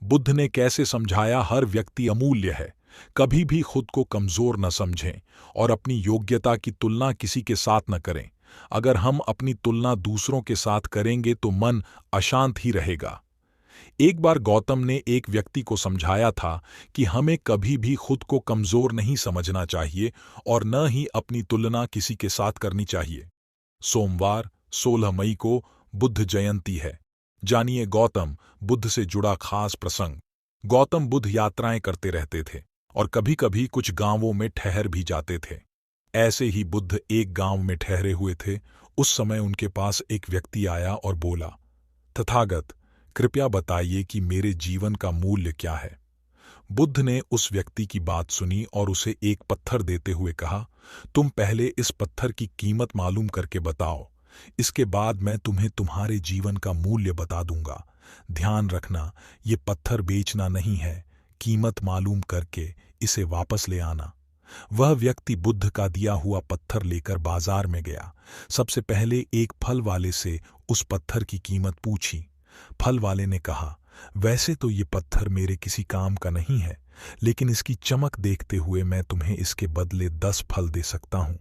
बुद्ध ने कैसे समझाया हर व्यक्ति अमूल्य है। कभी भी खुद को कमजोर न समझें और अपनी योग्यता की तुलना किसी के साथ न करें। अगर हम अपनी तुलना दूसरों के साथ करेंगे तो मन अशांत ही रहेगा। एक बार गौतम ने एक व्यक्ति को समझाया था कि हमें कभी भी खुद को कमजोर नहीं समझना चाहिए और न ही अपनी तुलना किसी के साथ करनी चाहिए। सोमवार 16 मई को बुद्ध जयंती है। जानिए गौतम बुद्ध से जुड़ा खास प्रसंग। गौतम बुद्ध यात्राएं करते रहते थे और कभी कभी कुछ गांवों में ठहर भी जाते थे। ऐसे ही बुद्ध एक गांव में ठहरे हुए थे। उस समय उनके पास एक व्यक्ति आया और बोला, तथागत, कृपया बताइए कि मेरे जीवन का मूल्य क्या है। बुद्ध ने उस व्यक्ति की बात सुनी और उसे एक पत्थर देते हुए कहा, तुम पहले इस पत्थर की कीमत मालूम करके बताओ, इसके बाद मैं तुम्हें तुम्हारे जीवन का मूल्य बता दूंगा। ध्यान रखना, ये पत्थर बेचना नहीं है, कीमत मालूम करके इसे वापस ले आना। वह व्यक्ति बुद्ध का दिया हुआ पत्थर लेकर बाजार में गया। सबसे पहले एक फल वाले से उस पत्थर की कीमत पूछी। फल वाले ने कहा, वैसे तो ये पत्थर मेरे किसी काम का नहीं है, लेकिन इसकी चमक देखते हुए मैं तुम्हें इसके बदले 10 फल दे सकता हूं।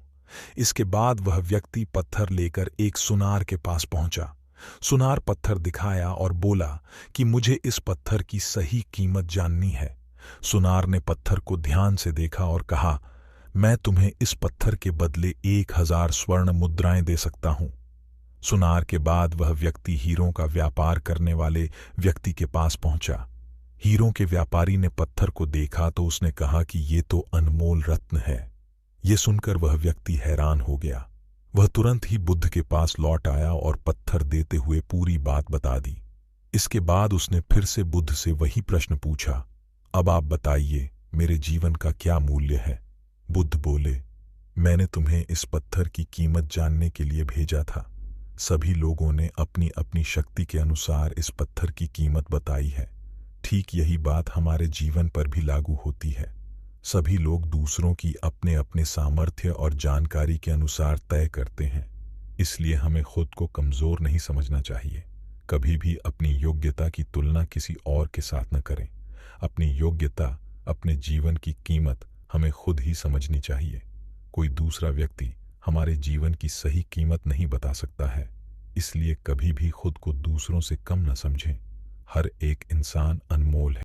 इसके बाद वह व्यक्ति पत्थर लेकर एक सुनार के पास पहुंचा। सुनार पत्थर दिखाया और बोला कि मुझे इस पत्थर की सही कीमत जाननी है। सुनार ने पत्थर को ध्यान से देखा और कहा, मैं तुम्हें इस पत्थर के बदले 1000 स्वर्ण मुद्राएं दे सकता हूं। सुनार के बाद वह व्यक्ति हीरों का व्यापार करने वाले व्यक्ति के पास पहुंचा। हीरों के व्यापारी ने पत्थर को देखा तो उसने कहा कि ये तो अनमोल रत्न है। ये सुनकर वह व्यक्ति हैरान हो गया। वह तुरंत ही बुद्ध के पास लौट आया और पत्थर देते हुए पूरी बात बता दी। इसके बाद उसने फिर से बुद्ध से वही प्रश्न पूछा, अब आप बताइए मेरे जीवन का क्या मूल्य है। बुद्ध बोले, मैंने तुम्हें इस पत्थर की कीमत जानने के लिए भेजा था। सभी लोगों ने अपनी अपनी शक्ति के अनुसार इस पत्थर की कीमत बताई है। ठीक यही बात हमारे जीवन पर भी लागू होती है। सभी लोग दूसरों की अपने अपने सामर्थ्य और जानकारी के अनुसार तय करते हैं। इसलिए हमें खुद को कमजोर नहीं समझना चाहिए। कभी भी अपनी योग्यता की तुलना किसी और के साथ न करें। अपनी योग्यता, अपने जीवन की कीमत हमें खुद ही समझनी चाहिए। कोई दूसरा व्यक्ति हमारे जीवन की सही कीमत नहीं बता सकता है। इसलिए कभी भी खुद को दूसरों से कम न समझें। हर एक इंसान अनमोल है।